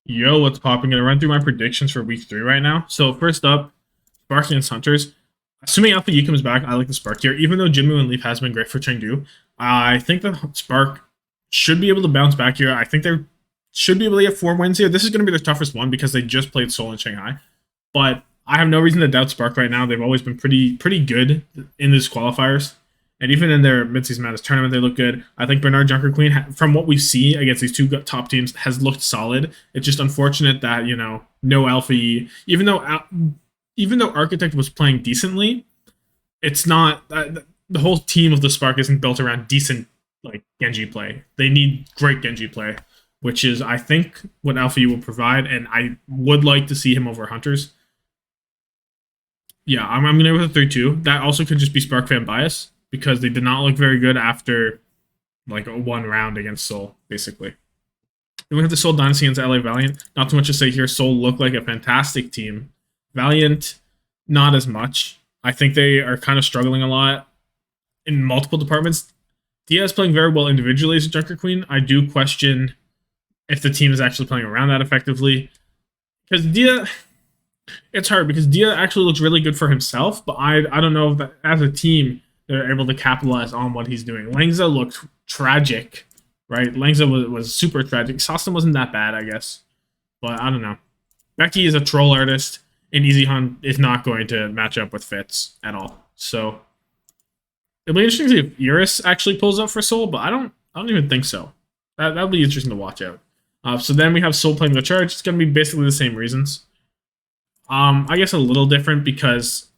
Yo, what's popping? Gonna run through my predictions for week 3 right now. So first up, Sparks against Hunters. Assuming Alpha Yi comes back, I like the Spark here. Even though Jimmy and Leaf has been great for Chengdu, I think the Spark should be able to bounce back here. I think they should be able to get 4 wins here. This is going to be the toughest one because they just played Seoul and Shanghai. But I have no reason to doubt Spark right now. They've always been pretty good in these qualifiers. And even in their midseason madness tournament, they look good. I think Bernard Junker Queen, from what we see against these two top teams, has looked solid. It's just unfortunate that no Alpha E, even though Architect was playing decently, it's not the whole team of the Spark isn't built around decent like Genji play. They need great Genji play, which is I think what Alpha E will provide, and I would like to see him over Hunters. Yeah, I'm going to go with a 3-2. That also could just be Spark fan bias because they did not look very good after like a one round against Seoul, basically. Then we have the Seoul Dynasty against LA Valiant. Not too much to say here. Seoul looked like a fantastic team. Valiant, not as much. I think they are kind of struggling a lot in multiple departments. Dia is playing very well individually as a Junker Queen. I do question if the team is actually playing around that effectively. Because Dia, it's hard because Dia actually looks really good for himself, but I don't know if that, as a team they're able to capitalize on what he's doing. Langza looked tragic, right? Langza was super tragic. Sostin wasn't that bad, I guess, but I don't know. Becky is a troll artist, and Easy Hunt is not going to match up with Fitz at all. So it'll be interesting to see if Iris actually pulls up for Soul, but I don't even think so. That'll be interesting to watch out. So then we have Soul playing the Charge. It's going to be basically the same reasons. I guess a little different because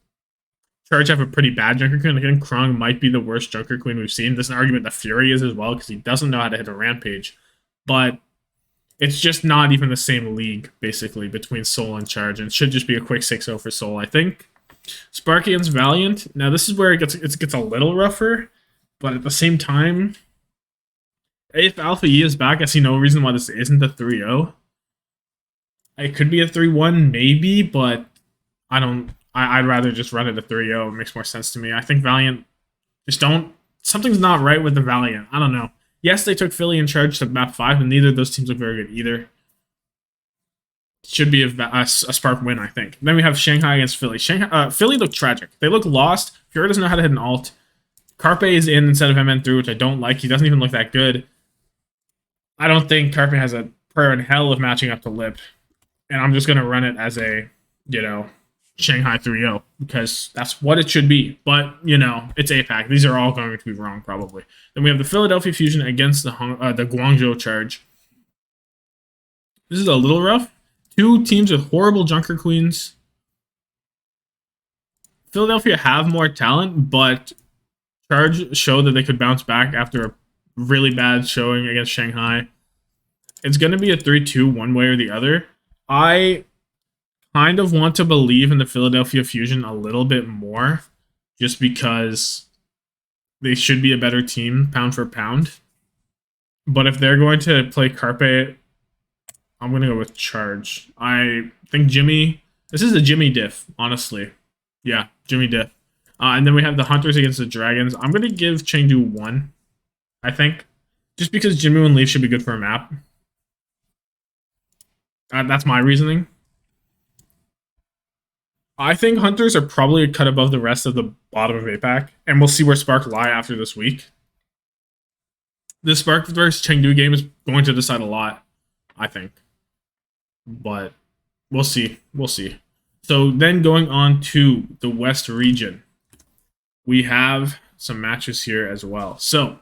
Charge have a pretty bad Junker Queen. Again, Krung might be the worst Junker Queen we've seen. There's an argument that Fury is as well because he doesn't know how to hit a Rampage. But it's just not even the same league, basically, between Soul and Charge. And it should just be a quick 6-0 for Soul, I think. Spark against Valiant. Now, this is where it gets a little rougher. But at the same time, if Alpha E is back, I see no reason why this isn't a 3-0. It could be a 3-1, maybe, but I don't. I'd rather just run it a 3-0. It makes more sense to me. I think Valiant just don't. Something's not right with the Valiant. I don't know. Yes, they took Philly in Charge to map 5, and neither of those teams look very good either. Should be a Spark win, I think. Then we have Shanghai against Philly. Philly looked tragic. They look lost. Fury doesn't know how to hit an ult. Carpe is in instead of MN through, which I don't like. He doesn't even look that good. I don't think Carpe has a prayer in hell of matching up to Lip. And I'm just going to run it as a, Shanghai 3-0 because that's what it should be. But, it's APAC. These are all going to be wrong probably. Then we have the Philadelphia Fusion against the Guangzhou Charge. This is a little rough. Two teams with horrible Junker Queens. Philadelphia have more talent, but Charge showed that they could bounce back after a really bad showing against Shanghai. It's going to be a 3-2 one way or the other. I kind of want to believe in the Philadelphia Fusion a little bit more just because they should be a better team pound for pound. But if they're going to play Carpe, I'm going to go with Charge. I think Jimmy... This is a Jimmy diff, honestly. Yeah, Jimmy diff. And then we have the Hunters against the Dragons. I'm going to give Chengdu 1, I think. Just because Jimmy and Leaf should be good for a map. That's my reasoning. I think Hunters are probably a cut above the rest of the bottom of APAC, and we'll see where Spark lie after this week. The Spark versus Chengdu game is going to decide a lot, I think. But we'll see. We'll see. So then going on to the West region, we have some matches here as well. So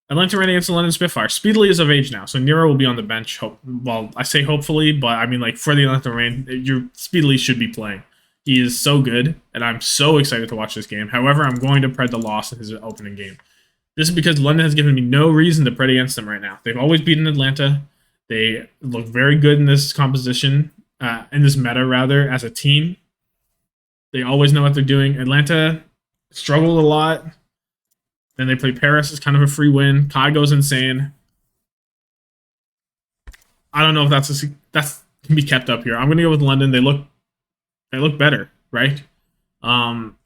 Atlanta Rain against the London Spitfire. Speedily is of age now, so Nero will be on the bench. Well, I say hopefully, but I mean, like, for the Atlanta Rain, your Speedily should be playing. He is so good, and I'm so excited to watch this game. However, I'm going to pred the loss in his opening game. This is because London has given me no reason to pred against them right now. They've always beaten Atlanta. They look very good in this composition, in this meta, rather, as a team. They always know what they're doing. Atlanta struggled a lot. Then they play Paris. It's kind of a free win. Kai goes insane. I don't know if that's can be kept up here. I'm going to go with London. They look better, right?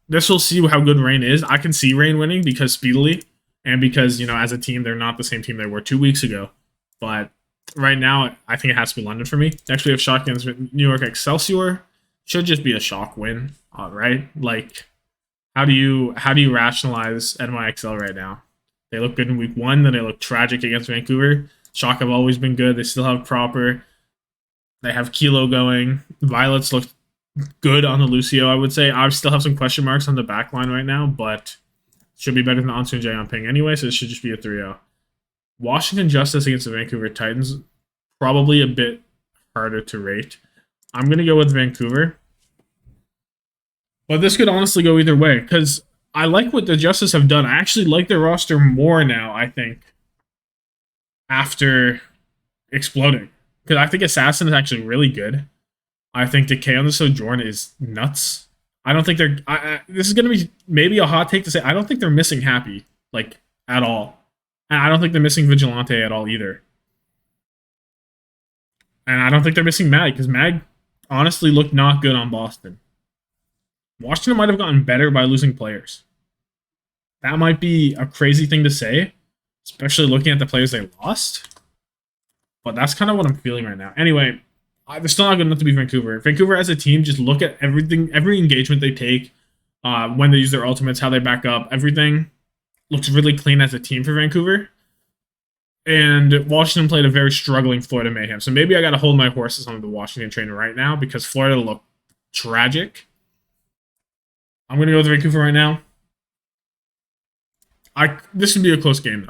This will see how good Rain is. I can see Rain winning because speedily and because, as a team, they're not the same team they were 2 weeks ago. But right now, I think it has to be London for me. Next, we have shock against New York Excelsior. Should just be a shock win, right? Like, how do you rationalize NYXL right now? They look good in week one, then they look tragic against Vancouver. Shock have always been good. They still have Proper. They have Kilo going. Violets look good on the Lucio, I would say. I still have some question marks on the back line right now, but should be better than Ansu and Jay on ping anyway, so it should just be a 3-0. Washington Justice against the Vancouver Titans, probably a bit harder to rate. I'm going to go with Vancouver. But this could honestly go either way, because I like what the Justice have done. I actually like their roster more now, I think, after exploding. Because I think Assassin is actually really good. I think Decay on the Sojourn is nuts. I don't think they're... this is going to be maybe a hot take to say, I don't think they're missing Happy, like, at all. And I don't think they're missing Vigilante at all either. And I don't think they're missing Mag, because Mag honestly looked not good on Boston. Washington might have gotten better by losing players. That might be a crazy thing to say, especially looking at the players they lost. But that's kind of what I'm feeling right now. Anyway, they're still not good enough to beat Vancouver. Vancouver as a team, just look at everything, every engagement they take, when they use their ultimates, how they back up, everything looks really clean as a team for Vancouver. And Washington played a very struggling Florida Mayhem. So maybe I got to hold my horses on the Washington train right now because Florida looked tragic. I'm going to go with Vancouver right now. This would be a close game,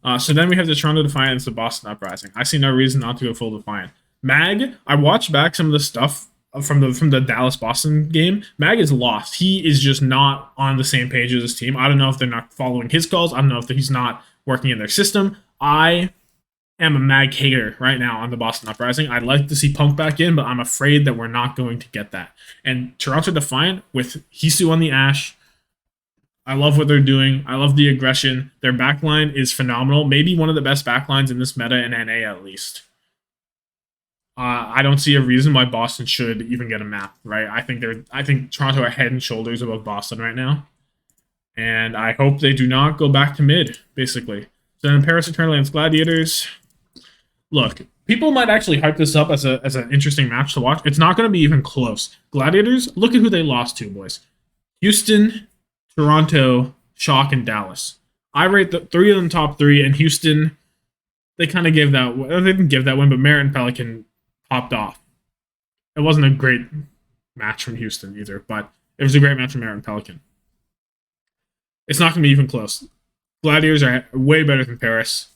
though. So then we have the Toronto Defiant and the Boston Uprising. I see no reason not to go full Defiant. Mag, I watched back some of the stuff from the Dallas-Boston game. Mag is lost. He is just not on the same page as his team. I don't know if they're not following his calls. I don't know if he's not working in their system. I am a Mag hater right now on the Boston Uprising. I'd like to see Punk back in, but I'm afraid that we're not going to get that. And Toronto Defiant with Hisu on the Ash, I love what they're doing. I love the aggression. Their backline is phenomenal. Maybe one of the best backlines in this meta in NA at least. I don't see a reason why Boston should even get a map, right? I think Toronto are head and shoulders above Boston right now. And I hope they do not go back to mid, basically. So then Paris Eternal against Gladiators. Look, people might actually hype this up as an interesting match to watch. It's not going to be even close. Gladiators, look at who they lost to, boys. Houston, Toronto, Shock, and Dallas. I rate the three of them top three, and Houston, they kind of gave that... They didn't give that win, but Merritt and Pelican popped off. It wasn't a great match from Houston either, but it was a great match from Merritt and Pelican. It's not going to be even close. Gladiators are way better than Paris.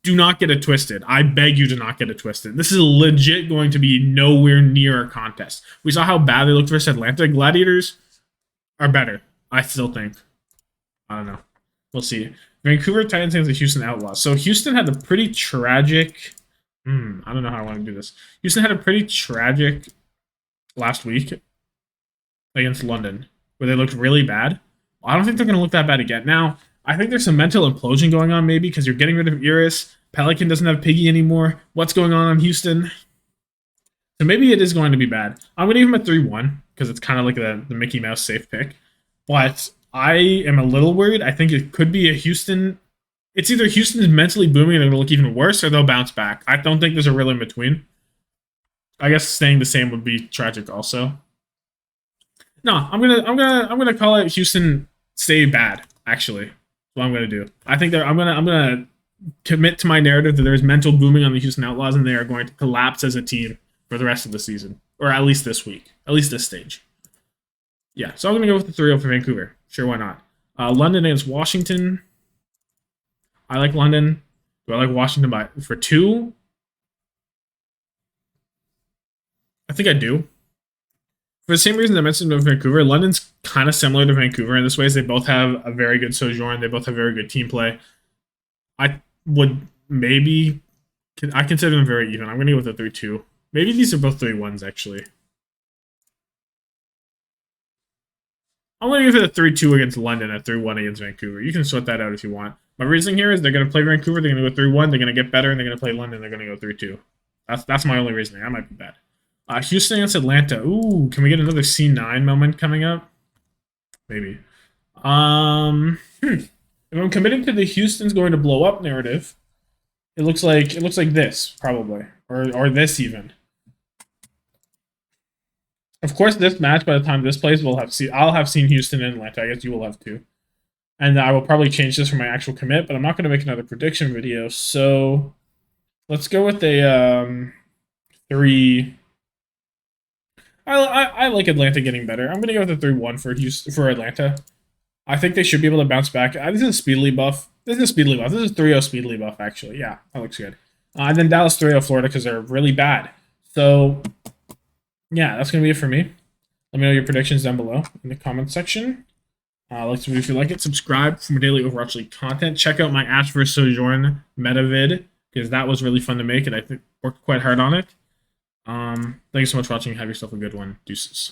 Do not get it twisted. I beg you to not get it twisted. This is legit going to be nowhere near a contest. We saw how bad they looked versus Atlanta. Gladiators are better, I still think. I don't know. We'll see. Vancouver Titans against the Houston Outlaws. So Houston had a pretty tragic... I don't know how I want to do this. Houston had a pretty tragic last week against London, where they looked really bad. I don't think they're going to look that bad again. Now, I think there's some mental implosion going on maybe because you're getting rid of Iris. Pelican doesn't have Piggy anymore. What's going on in Houston? So maybe it is going to be bad. I'm going to give him a 3-1 because it's kind of like the Mickey Mouse safe pick. But I am a little worried. I think it could be a Houston... It's either Houston's mentally booming and it'll look even worse or they'll bounce back. I don't think there's a real in between. I guess staying the same would be tragic also. No, I'm gonna call it Houston stay bad, actually. That's what I'm gonna do. I think I'm gonna commit to my narrative that there's mental booming on the Houston Outlaws and they are going to collapse as a team for the rest of the season. Or at least this week. At least this stage. Yeah, so I'm gonna go with the 3-0 for Vancouver. Sure, why not? London against Washington. I like London. Do I like Washington for 2? I think I do. For the same reason I mentioned with Vancouver, London's kind of similar to Vancouver in this way. They both have a very good Sojourn. They both have very good team play. I would maybe... I consider them very even. I'm going to go with a 3-2. Maybe these are both 3-1s, actually. I'm going to give it a 3-2 against London, a 3-1 against Vancouver. You can sort that out if you want. My reasoning here is they're going to play Vancouver, they're going to go 3-1, they're going to get better, and they're going to play London, they're going to go 3-2. That's my only reasoning. That might be bad. Houston against Atlanta. Ooh, can we get another C9 moment coming up? Maybe. If I'm committing to the Houston's going to blow up narrative, I'm going to go with Houston. I'm going to go with Houston. I like Houston. Do I like Washington for 2? I think I do. For the same reason I mentioned with Vancouver, London's kind of similar to Vancouver in this way. They both have a very good Sojourn. They both have very good team play. I would maybe... I consider them very even. I'm going to give it a 3-2 against London, a 3-1 against Vancouver. You can sort that out if you want. My reasoning here is they're going to play Vancouver, they're going to go 3-2. That's my only reasoning. That might be bad. Houston against Atlanta. Ooh, can we get another C9 moment coming up? Maybe. If I'm committing to the Houston's going to blow up narrative, It looks like this probably, or this even. Of course, this match by the time this plays, I'll have seen Houston and Atlanta. I guess you will have too. And I will probably change this for my actual commit, but I'm not going to make another prediction video. So let's go with a 3. I like Atlanta getting better. I'm going to go with a 3-1 for Atlanta. I think they should be able to bounce back. This is a speedily buff. This is 3-0 speedily buff, actually. Yeah, that looks good. And then Dallas 3-0 Florida because they're really bad. So, yeah, that's going to be it for me. Let me know your predictions down below in the comment section. Like the video if you like it. Subscribe for more daily Overwatch League content. Check out my Ash vs. Sojourn meta vid because that was really fun to make and I think worked quite hard on it. Thank you so much for watching. Have yourself a good one. Deuces.